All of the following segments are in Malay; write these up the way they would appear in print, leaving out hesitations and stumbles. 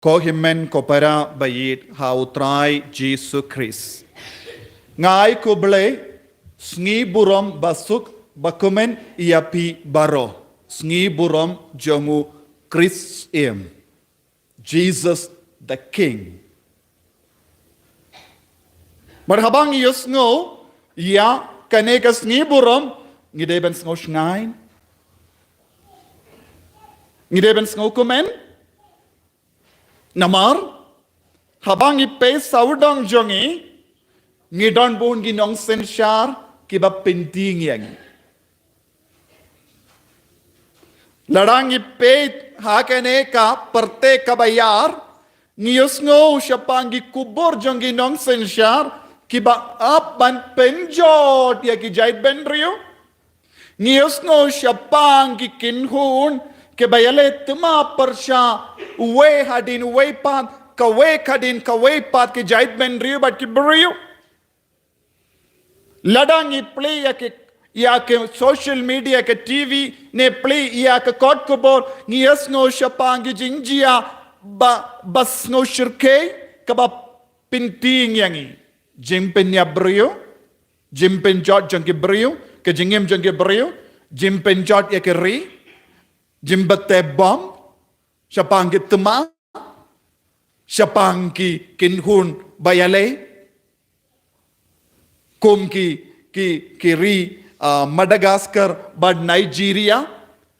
Kohimen kopara bayit hautrai Jesu Christ. Ngai kuble sngi burom basuk bakumen iapi baro. Sngi burom jongu Christ im. Jesus the King. Marhabang yus ngo ya kaneka sngi burom ngideben sngo shngain. Ngideben sngo kumen. Namar, habang ipe saudang jongi, ngidon bun gi NONGSYNSHAR kiba penting yang. Ladang ipe hakene ka perte kabayar, ngiyos ngo siapang gi kubur jongi NONGSYNSHAR kiba apan penjot ya ki jait benrio. Ngiyos ngo siapang gi kinhun kebayale tuma persya uwe hadin uwe pat kawe pat ke jait ben riu bat ki beriu ladang i play ya ke social media ke TV ne play ya ke kot kubor ngias ngo shapangi jingjia bas ngo shirke kaba pinting yangi jimpen ya beriu jimpen jot jang ki beriu ke jingem jang ki beriu jimpen jot ya ke ri Jimbate bom, siapang tema, siapang kinhun bayale, kum kiri Madagascar bad Nigeria,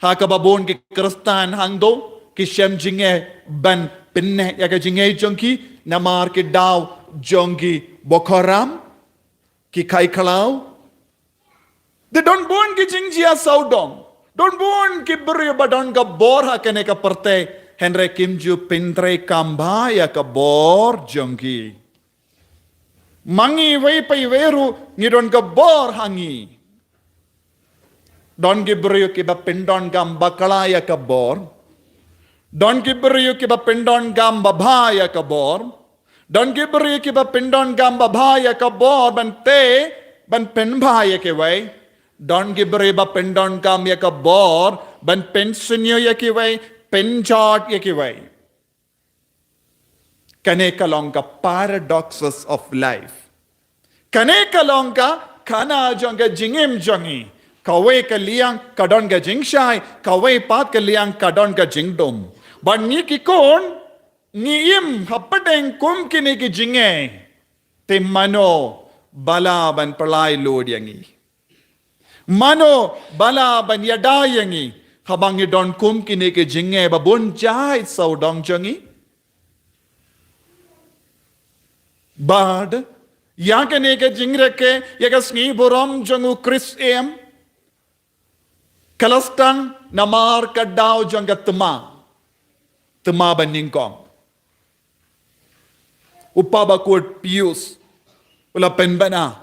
hakababon ki Kristan hangdo, ki shem jinge ban pinne ya ka jinge jonki, namar ki daw jonki Bokoram, ki kai kalau. They don't born ki jingjia saudong. Don't born ki beri badon ka bor hakene ka perte Henry Kimju pintre kamba ya ka bor jongki. Mangi wei pai weru ngidon ka bor hangi. Don ki beri ki ba pindon gamba kala ya ka bor. Don ki beri ki ba pindon gamba bha ya ka bor. Don ki beri ki ba pindon gamba bha ya ka bor ban te ban pen bha ya ke wei. Don gibreba pendon kam yaka bor ban pensionyo yaki way penjot yaki way. Kane kalong ka paradoxes of life. Kane kalong ka kana jonga jingim jongi. Kawe ka liang kadon ka jingshai. Kawe pat ka liang kadon ka jingdom. But ni kikon ni im hapadeng kum kini ki jinge. Timmano bala ban palay lod yangi. Mano bala ban yadayangi habang don kum kini ke jinge babun jai saudong jangi bad ya kene ke jingreke ya kasni borom jangu Chris em kalastang namar kadau janga tema baningkong upaba kut pius ula penbana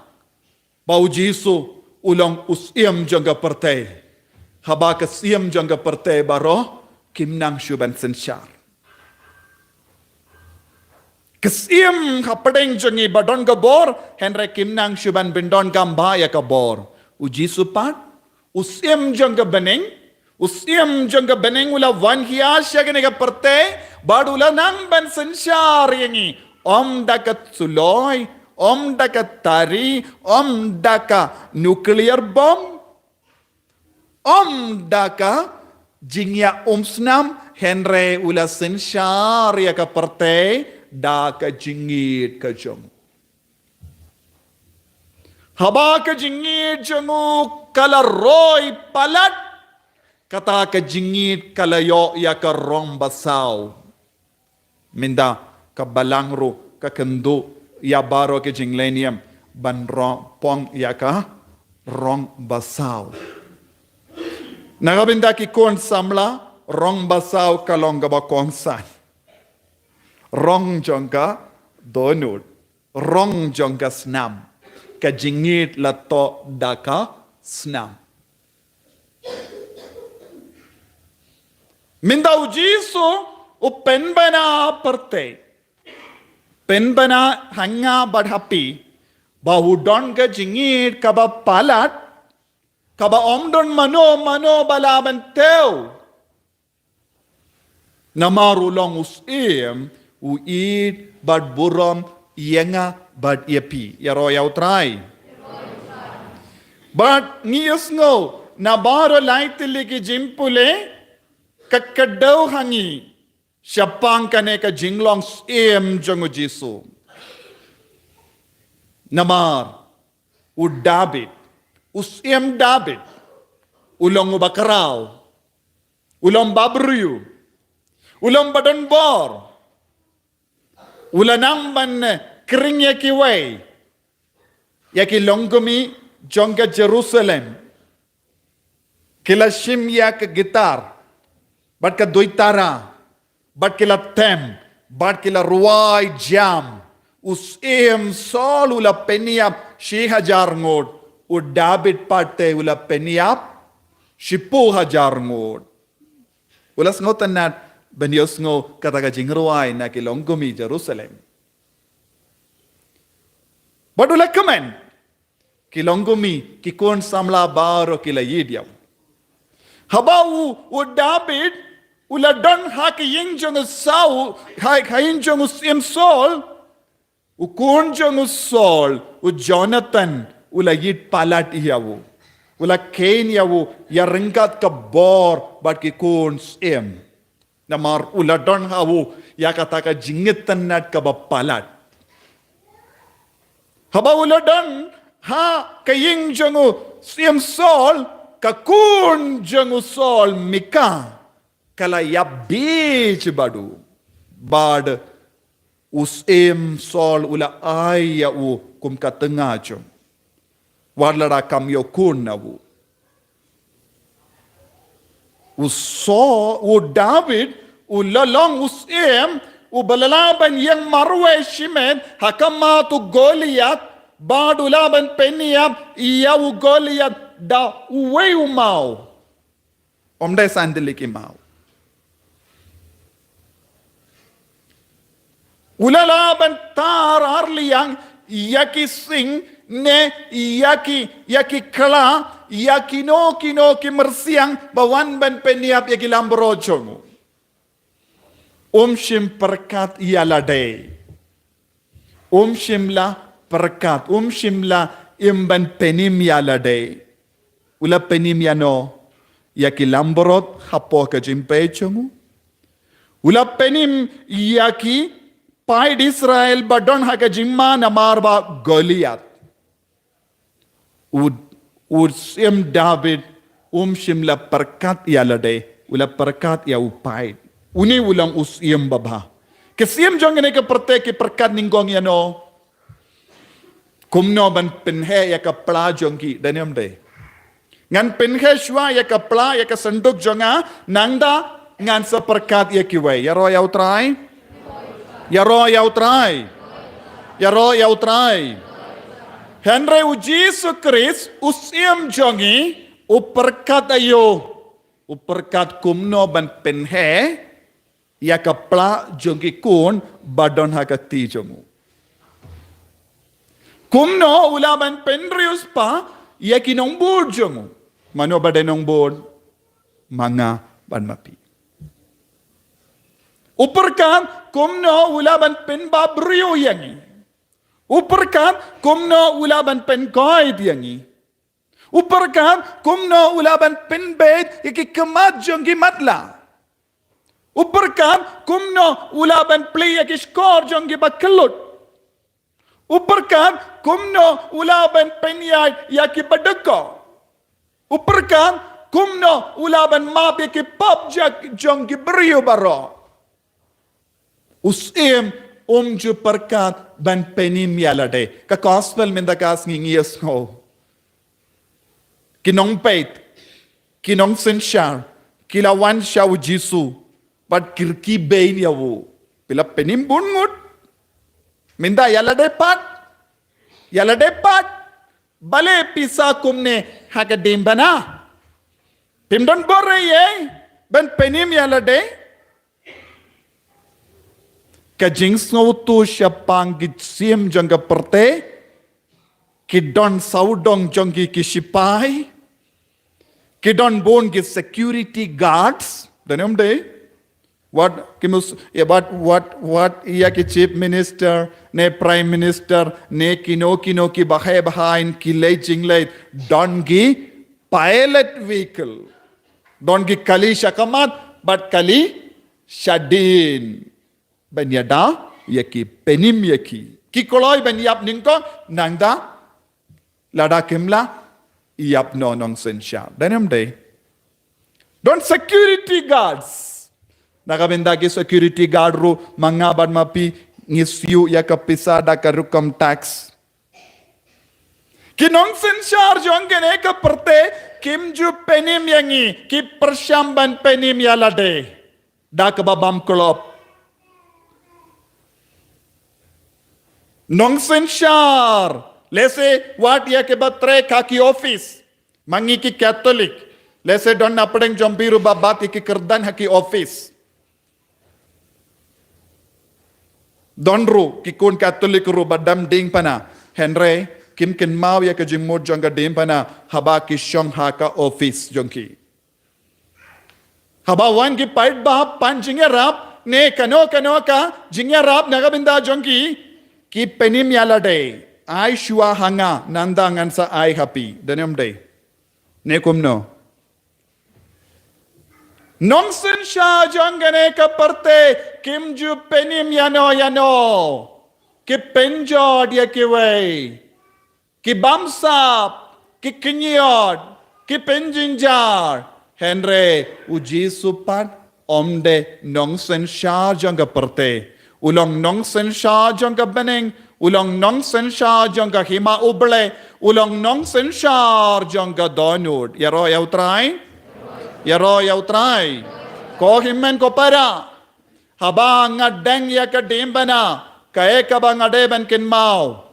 bau jisu ulang usiam jangga partai haba kasiam jangga partai baro kimnang syuban sensyar kasiam hapadeng jangi badon gabor Henry kimnang syuban bindon gamba ya kabor uji supat usiam jangga beneng ula wan hiasya gane ka partai badula nang ban sensyar yangi om dakat suloy Om daka tari, om daka nuclear bomb, om daka jingya umsnam Henry ula sensyar ya ka partai daka jingit ka jong. Haba ka jingit jongu kala roy palat kata ka jingit kalayo ya ka rong basaw. Minda ka balangro ka kendo ya baro ke jinglenium ban pong ya ka rong basaw. Nagabinda ki kon samla rong basaw kalong gaba kongsan. Rong jongka donut. Rong jongka snam. Ka jingit lato daka snam. Minda ujiso upen bana perte. Penbana hanga badhapi bahudon ka jingit kaba palat kaba omdon mano balaban teo Namar ulong us u eat but buram yenga but yepi. Yaro yaw try. But ngiyos ngo, nabaro laitili ki jimpule, kakadaw hangi, syapang kane ka jinglong jongo Jisu. Namar, u David, us David, ulong ubakaraw, ulong babruyu, ulong badonbor, ulanamban kring yakiway, yaki longgomi, jonga Jerusalem, kila shimya ka gitar, bat ka doitara, bat kila tem, bat kila ruai jam, us sol ula peniap 6,000 ngod, u David parte ula peniap 10,000 ngod. Ulas ngotan nat benios ngo kata ka jingruai na kilonggomi Jerusalem. But ula kamen, kilonggomi kikon samla baro kila yidiam. Habau u David ula don haki yingjong Saul yingjong Sol u kunjong Sol u Jonathan ula yid palat iyawu ula kain yawu ya ringkat ka bor bat kikon namar ula don hawu ya kata ka jingitan nat ka bapalat. Habau ula don ha kaying jangu Sol kakun jangu Sol mika kala yabij badu bad us Sol ula ay u kum katengajong warlara kam yo kun nawu u David u lalong us u balalaban yang marwe shimen hakama tu Goliath bad ulaban peniap iya u Goliath da uwe umau omday sandiliki mau ulalaban tar arliyang yaki sing ne yaki kala yaki no ki mersiang bawan ban peniap yaki lambrojong shim perkat yalade shimla perkat shimla imban penim yalade ula penim yano yaki lambrot hapo ka jimpechong ula penim yaki Paid Israel badon haka jimma namar ba Goliath. Ud David shimla perkat yalade ula perkat ya upaid. Uni ulang baba. Kesiem jongene ke perte ke perkat ninggong yano. Kumno ban penhe ya ka pla jongki daniam de. Ngan penhe shwa ya ka pla ya ka senduk jonga nangda ngan sa perkat ya kiwe. Ya ro ya utrai. Yaro yaw try. Henry u Jesus Christ usiam jongi uperkat ayo. Uperkat kumno ban penhe ya kapla jongi kun badon hakati jongu. Kumno ulaban penrius pa ya kinong board jongu. Mano ba denong board? Mga banmapi. Uperkat kumno ulaban pen babrio yangi. Uperkat kumno ulaban pen guide yangi. Uperkat kumno ulaban pen bed iki kemat jongi matla. Uperkat kumno ulaban play iki score jongi bakelut. Uperkat kumno ulaban pen yaki badeko. Uperkat kumno ulaban map yaki pop jongi brio baro. Usim ju perkat ban penim yalade. Ka gospel mendakas ngingias ngo. Kinong peit, NONGSYNSHAR, kilawan siya u Jisu, but kirki bain yawu. Pila penim bungut. Minda yalade pat. Bale pisa kumne hagadim bana. Pimdon bore ye, ban penim yalade. Kajings tu siya panggit siem jangga perte, kidon saudong janggi kisipay, kidon bon ki security guards, danem de, what iya ki chief minister ne prime minister ne kino ki bahay bahain kilay jinglay don gi pilot vehicle don gi kali shakamat but kali shadin ben yada yaki penim yaki ki koloy ben yap ningko nangda lada kimla yap no NONGSYNSHAR danam day don security guards nakabenda ki security guard ro mga bad mapi ngisfiu ya kapisada ka rukam tax ki NONGSYNSHAR jongene ka perte kim ju penim yangi ki persyamban penim yalade da ka babam klop NONGSYNSHAR lese what ya ke batre ka ki office mangi ki catholic lese don apdeng jombiru babat ki kerdan ha ki office Donru ki kun Katolik ru badam ding pana Henry kim ken mau ya ka jimod jong ka dim pana haba ki shong ha ka office jongki haba wan ki pait ba pan jingya rap ne kano ka jingya rap nagabinda jongki ki penim yala day ai shua hanga nanda ngansa ai happy danem day ne kumno NONGSYNSHAR jongane ka parte kim ju penim yano ki penjo dia ki way ki bamsap ki kinyod ki penjinjar Henry uji supan omde NONGSYNSHAR jong ka parte ulong NONGSYNSHAR jong ka beneng ulong NONGSYNSHAR jong ka hima uble ulong NONGSYNSHAR jong ka donut yaro yautrai Yaro yautrai ko himmen ko para haba ngadeng ya ka dimbana kae ka ba ngade ban kin mau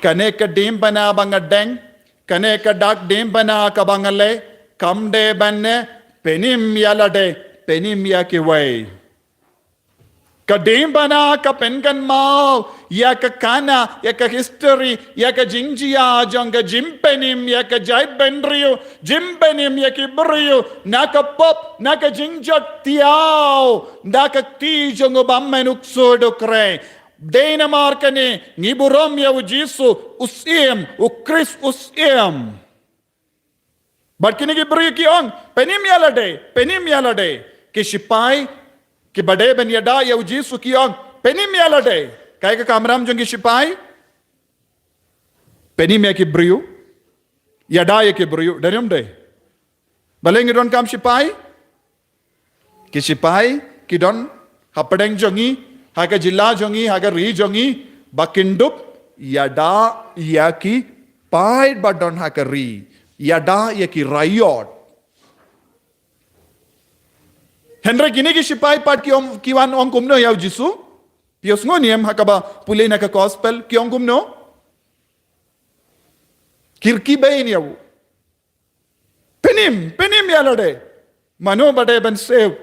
kane ka dimbana ba ngadeng kane ka dak dimbana ka bangale kamde banne penim yalade penim ya ki way ka dimbana ka penkan mau ya ka kana ya ka history ya ka jingjia jonga jimpenim ya ka jai benrio jimpenim ya ki brio naka pop naka jingjat tiao naka ti jongo bammenuk sodokre dena markane ngiburom ya ujisu usim ukris usim barkini ki brio ki ong penim yalade ki sipai कि बड़े बन यदा या उजी सुकियों पेनी में अलटे काय का कामराम जोंगी सिपाही पेनी में की ब्रियो यदा ये की ब्रियो डरियम डे बलेंगे डोन काम सिपाही कि डोन हपडेंग जोंगी हाके जिला जोंगी हाके री जोंगी बकिंडुप यदा या की पाइड बडोन हाके री यदा या की riot Henry gini ki sipai pat ki wan ong kumno yaw jisu pios ngoniem hakaba pulay na ka gospel ki ong kumno kirki bayin yaw penim yalade mano bade ben save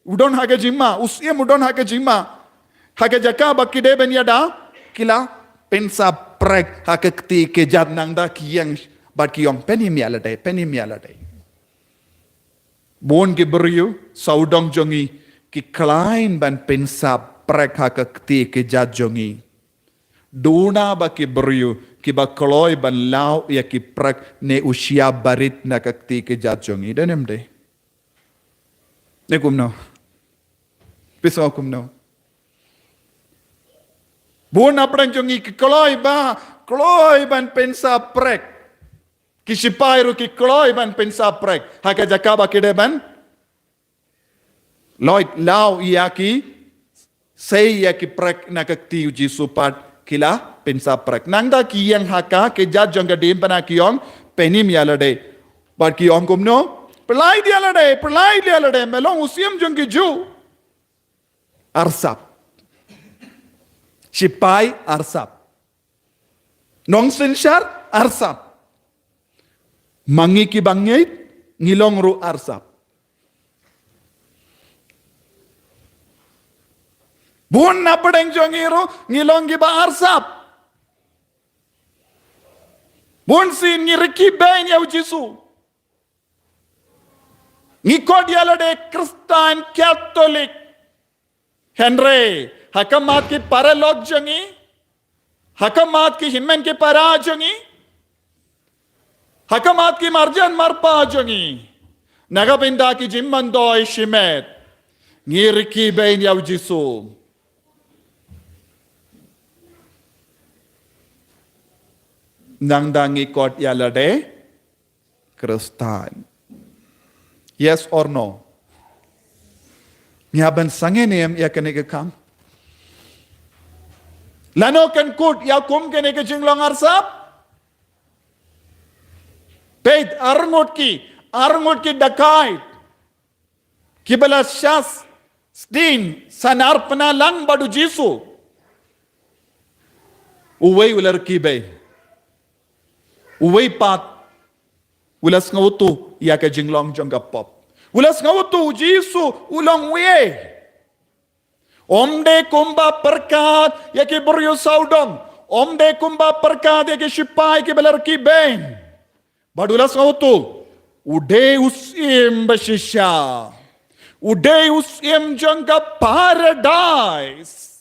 udon hage jimma usiem udon hage jimma hage jaka bakide ben yada kila pensa prek hage kti ke jad nangda kiyang bat ki ong penim yalade Bon ki beriu saudong jongi ki klein ban pensa prek ha kakti ki jad jongi. Duna ba ki beriu ki ba kloy ban lau ya ki prek ne usia barit na kakti ki jad jongi. Danem de. Ne kumno. Piso kumno. Bon apran jongi ki kloy ban pensa prek. Kisipairu ki kloy ban pensa prek haka jakaba kide ban loit lau iaki sei yaki prek nakakti uji supat kila pensa prek nangda ki yang haka ke jat jongga dim pana kiong penim yalade bar kiong kumno pelai dialade melong usiam jongki ju arsap sipai arsap NONGSYNSHAR arsap Mangi ki bangait ngilong ru arsap. Buon na padeng jongiru ngilong gi ba arsap. Buon sin ngiriki ben ya ujisu. ngikot yalade Kristen Katolik Henry hakamat ki paralog jangi hakamat ki himmen ki para jangi hakamat ki marjan marpa jangi nagabinda ki jimmandoy shimet ngiriki bain yaw jisu nang dangikot yalade Kristen. Yes or no? Nyaban sangenem ya kanega kam. Lano kan kut ya kum kanega jinglong arsap. Peit arngut ki dakait. Kibala syas stin sanar penalang badu jisu. Uway ular kibay. Uway pat. Ulas ngawutu ya ka jinglong jangga pop. Ulas ngawutu jisu ulang wiye. Omde kumba perkat ya ki buryo saudong. Omde kumba perkat ya ki shipai ki belar ki ben. Badulas ngawutu. Ude usim bashisha. Ude usim jangga paradise.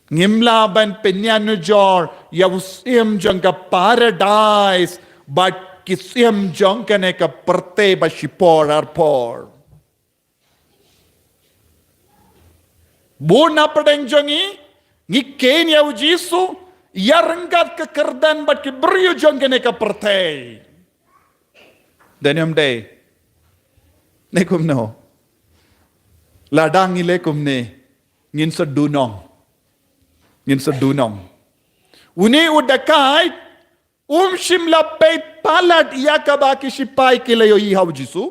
Ngimlaban penyanujor ya usim jangka paradise but kisim jangka neka perte ba shipor arpor buna padeng jangi ngiken ya ujisu ya renggat kekerdan but kibriyo jangka neka perte danyam day nekum no ladang ilekum ne ngin sedunong ngin sedunong. Uni udakai shimla peit palat yakabaki shipai kilayo ihaw jisu.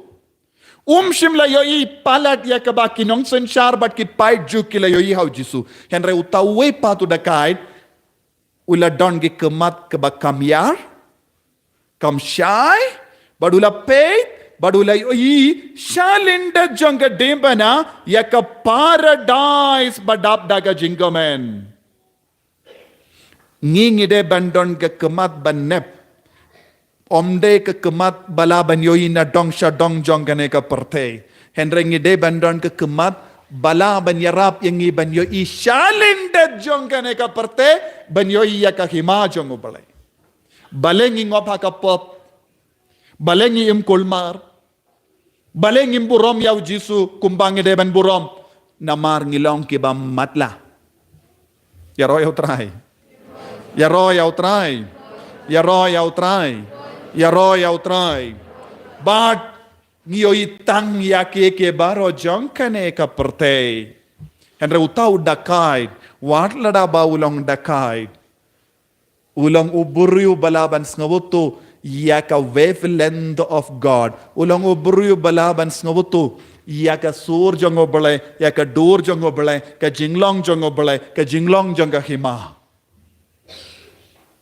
Shimla yo I palat yakabaki NONGSYNSHAR bat ki pai ju kilayo ihaw jisu. Henry utawe patu dakai uladon gi kemat kebakamyar kamsyai badula peit badula yo I shalinda jangga dembana yaka paradise badap daga jingomen. Ngingide bandon ke kemat banep omde ke kemat bala banyoyi na dong sha dong jong gane ka perte henre ngide bandon ke kemat bala banyarap yang i banyoyi shalin de jong gane ka perte banyoyi ya ka hima jong ubalai balengi ngop ha ka pop balengi im kulmar balengi im burom yaw jisu kumbang de ban burom namar ngilong ki bam matla ya roy utrai ya roy outrai. Ya roy outrai. Ya roy outrai. But ngiyoy tang ya ke baro jongkane ka perte. Henry utaw dakay. Wat lada ba ulang dakay. Ulang uburyo balaban ngawoto ya ka wavelength of God. Ulang uburyo balaban ngawoto ya ka sur jongo bale, ya ka dur jongo bale, ka jinglong jongo bale, ka jinglong jonga hima.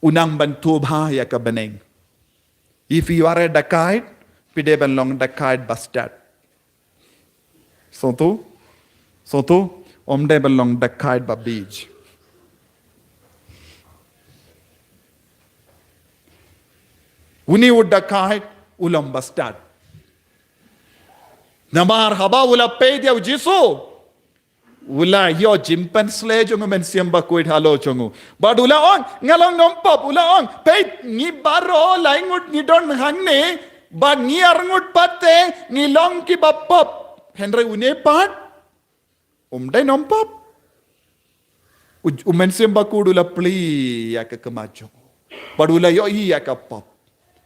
Unang bantu bahaya ka beneng. If you are a Dakite, pide banlong Dakite bastard. So tu, omde banlong Dakite babij. Uni ud Dakite, ulam bastard. Namar haba ula paid ya jisu. Ula yo jimpan sle jongo men siamba kuit halo jongo. But ula on ngalong nompop ula on peit ni baro laingut ni don hangne but ni arngut pate ni long ki bapop Henry une pat umdai nompop umen siamba kud ula pli ya ka kemajo. But ula yo I ya ka pop.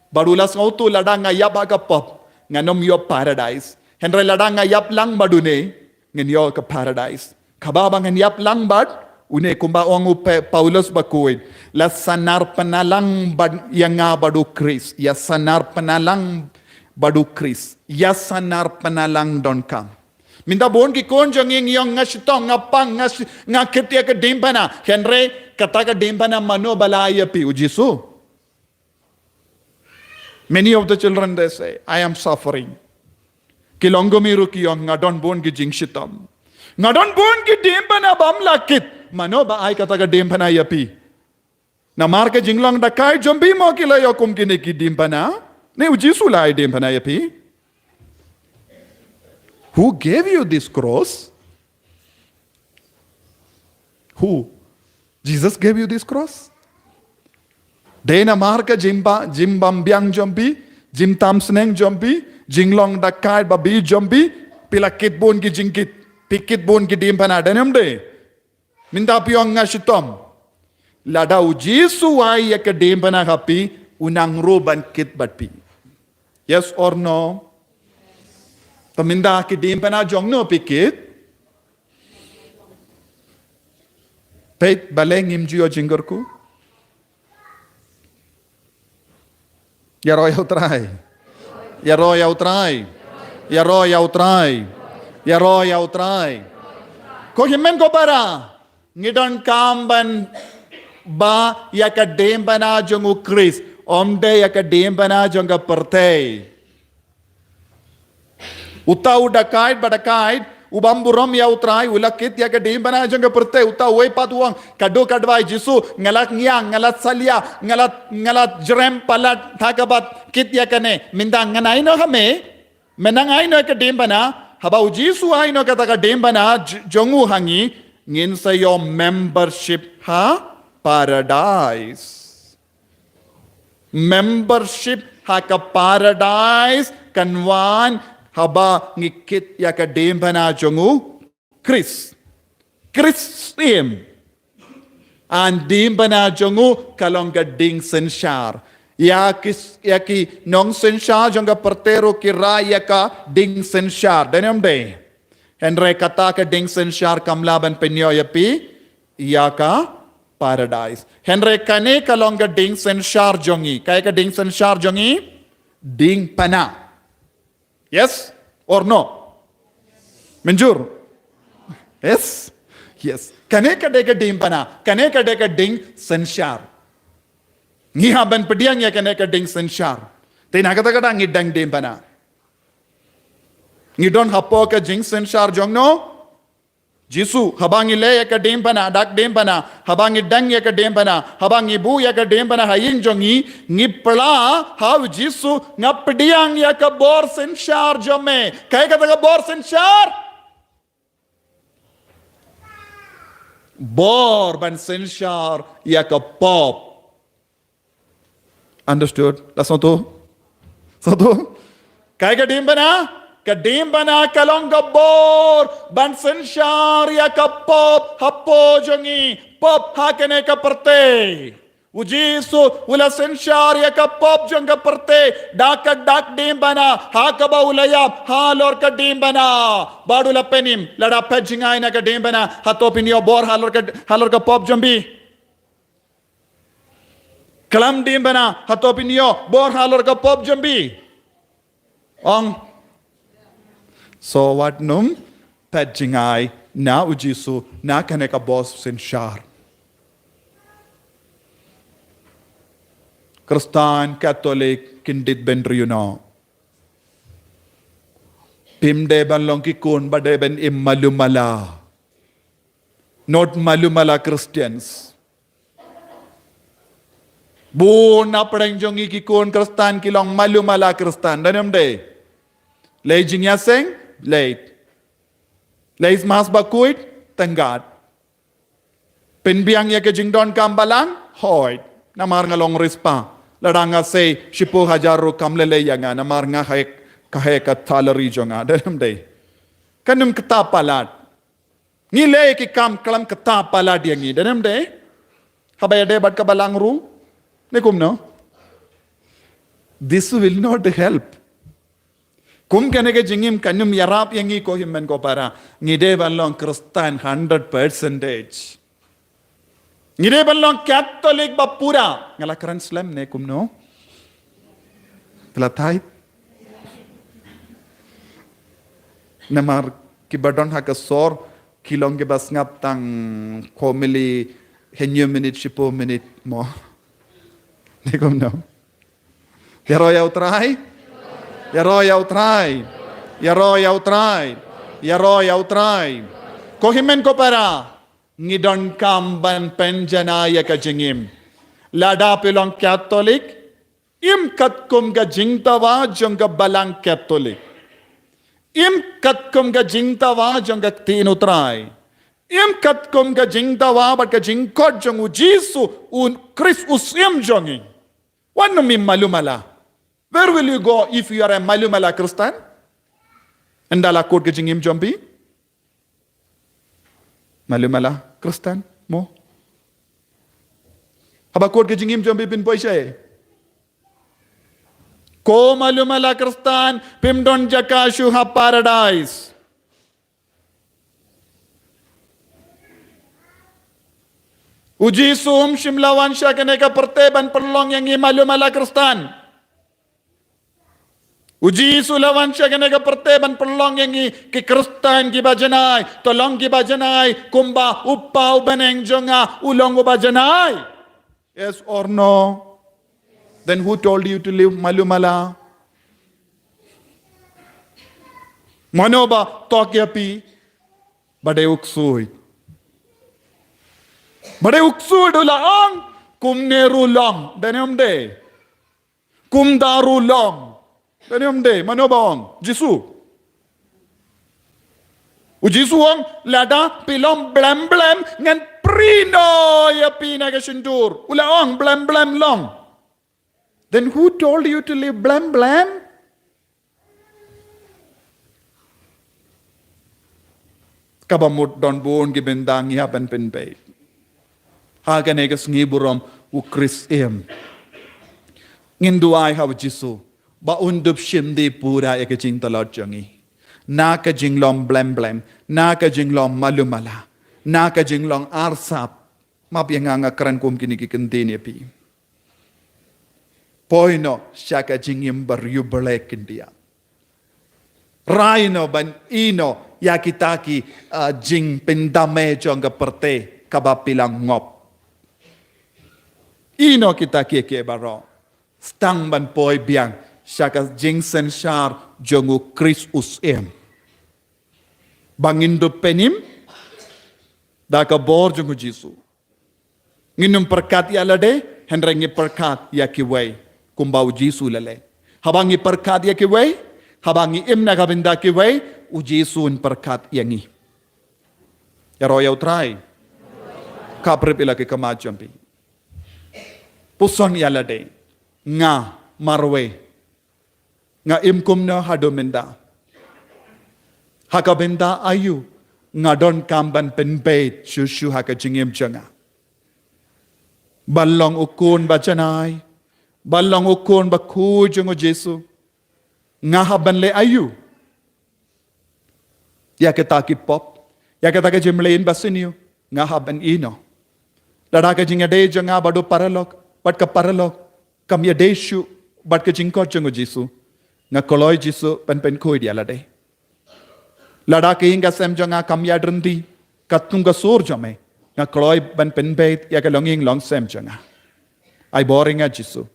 But ula sautu ladanga ya ba ka pop nganom yo paradise. Henry ladanga yap lang badune ngenyo ka paradise. Kababang yap lang bad, une kumbaong Paulus bakuid. La sanar panalang bad yang nga badu Chris. Ya sanar panalang badu Chris. Ya sanar panalang don kam. Minta bon ki kon janging yung nga sitong nga pang nga kitya ka dimpana. Henry kata ka dimpana mano balaya pi ujisu. Many of the children they say, I am suffering. Kilongomiru ki yung ngadon bon ki jingshitam. Ngadon bon ki dimpana bam lakit. Mano ba ay kata ka dimpana yapi. Na marka jinglong dakay jombi mo kilayo kum kini ki dimpana. Ne ujisu la idem panayapi. Who gave you this cross? Who? Jesus gave you this cross? Dena marka jimbambiang jombi, jim tamsneng jombi, jinglong dakai babi jombi, pilakit bon ki jingkit, pikit bon ki dim pana denem de. Minta piong ngashitom. Lada ujisu ai ya ke dim pana kapi unang roban kit batpi. Yes or no? Paminda ki dim pana jong no pikit. Peit baleng imjio jinggerku. Ya roy utrai. Ya roy utrai. Ya roy utrai. Ya roy utrai. Ko himen ko para. Ngidon kamban ba ya ka dembana jongu Chris. Omde ya ka dembana jonga pertei. Utau dakait badakait. Ubamburam ya utrai ulakit ya ka dembana jonga pertei. Utau wei patuang kado kadwai jisu ngalat ngiang ngalat salia ngalat jerem palat thakabat kit ya kane mindang nganai no hame menangai no ka dembana habau jisu ai no kata ka dembana jongu hangi ngin sa your membership ha paradise. Membership ha ka paradise kanwan haba ngikit ya ka dembana jongu Chris Sim an dembana jongu kalonga ding senshar ya ki NONGSYNSHAR jonga pertero kira ya ka ding senshar denem de Henry kata ka ding senshar kamlaban penyo yapi ya ka paradise. Henry kane kalonga ding senshar jongi kaya ka ding senshar jongi ding pana. Yes or no? Menjur? Yes? Yes. Kane ka deka ding pana. Kane ka deka ding senshar. Ngihaban pediang ya kane ka ding senshar. Tina kata ngidang ding pana. Ngidon hapo ka ding senshar jong no? Jisu habang ile ya ka ding pana dak ding pana habang idang ya ka ding pana habang ibu ya ka ding pana haying jongi ngipla haw Jisu ngapdiang ya ka bor senshar jome kay kata ka bor senshar bor ban senshar ya ka pop. Understood? That's not all. Kay ka ding pana Kadim bana kalong gabor ban senshar ya ka pop hapo jongi pop hakene ka perte ujisu ula senshar ya ka pop jong ka perte dak dim bana hakaba ulaya halor ka dim bana badula penim lada pejingai na ka dim bana hatopin yo bor halor ka pop jombi kalam dim bana hatopin yo bor halor ka pop jombi ong. So what num pejingai na ujisu na kaneka boss senshar. Kristen, Catholic, kindit benri no. Pimde ban long kikun bade ben immalumala. Not malumala Christians. Bu na padang jongi kikun Kristen kilong malumala Kristen. Danem de. Lejing yaseng. Late. Leis mas bakuit, tenggat. Pinbiang ya ke jingdon kambalang, hoy. Namar nga long rispa. Ladanga say, shipo hajaru kamlele ya nga. Namar nga kahe ka talari jo nga. Dalam day. Kanum katapalat. Ngile ki kam kalam katapalat yang ni. Dalam day. Habaya day bad kabalang ru. Nikum no? This will not help. Kum kene ke jingim kanum yarap yangi ko himmen ko para ngide balong Kristen 100%. Ngide balong Catholic ba pura ngala kran slam ne kum no telatai namar ki badon ha ka sor kilong ke bas ngap tang komili henyo minute shipo minute mo ne kum no yaro ya utrai Yaro ya utrai. Ko himen ko para ngidon kamban penjana ya ka jingim. Lada pilong Catholic Im kat kum ga jingtawa jong ga balang Catholic. Im kat kum ga jingtawa jong ga tinutray. Im kat kum ga jingtawa bat ga jingkot jong u Jisu un Chris usim jongi. Wano mi malumala. Where will you go if you are a malumala Christian? Andala kot ga jingim jombi? Malumala Christian mo? Haba kot ga jingim jombi pin poisya eh? Ko malumala Christian pimdon jakashu ha paradise. Uji sum shimlawan siya kaneka perteban perlong yang malumala Christian. Uji sulawan siya kaneka perteban perlong yang ki Christian ki bajanay, tolong ki bajanay, kumba upaw baneng jonga ulong bajanay. Yes or no? Then who told you to live malumala? Mano ba tokyapi? Bade uksuy. Bade uksuy dulaang kum nerulong. Danyom de. Kum darulong. Danyom de. Mano ba ong? Jisu. U Jisu ong lada pilom blam blam ngan prino ya pinagasindur. Ula ong blam blam long. Then who told you to live blam blam? Kabamut don buon gibendang yapan penpay. Hagan egas ngiburom u Chris em. Nginduay haw Jisu. Ba undup shimdi pura eka jing talot jangi. Na ka jinglong blam blam. Na ka jinglong malumala. Na ka jinglong arsap. Mapiyang nga karan kum kinikikindini pi. Poino siya ka jingim baryu balek India. Raino ban ino yakitaki jing pendame jong ka perte kabapilang ngop. Ino kita keke baro. Stang ban poi biang siya ka jing NONGSYNSHAR jongu Chris usem. Bangindo penim daka bor jongu Jisu. Nginum perkat yalade henrengi perkat yakiway. Kumbau Jisu lale. Habangi perkat ya kiway, habangi imna kabinda kiway, u Jisu perkat yangi. Ya royau try. Kaprip ila ke kamajampi. Puson yalade. Nga marwe. Nga imkumna hadomenda. Hakabenda ayu. Nga don kamban penbait shushu hakajingim janga. Balong ukun bacanay. Balang ukon baku jongo Jesu. Ngahaban le ayu. Ya ketaki pop. Ya ketaki jimlein basinyo. Ngahaban ino. Ladaka jinga de jonga bado paralog. Bat ka paralog. Kam ya deshu. Bat ka jingko jongo Jesu. Nga koloy Jesu pen koy dia lade. Ladaka hinga sem jonga kam ya drandi. Katunga sur jome. Nga koloy pen bait ya ka longing long sem jonga. Ay boring nga Jesu.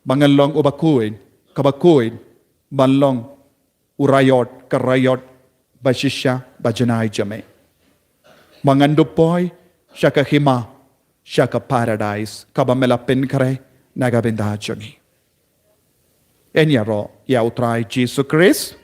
Bangalong ubakuin, kabakuin, banlong urayot, karayot, bashisha, bajanay jame. Mangandupoy, siya ka hima, siya ka paradise, kabamelapin kare, nagabinda jangi. Enyaro, yautray Jesus Christ,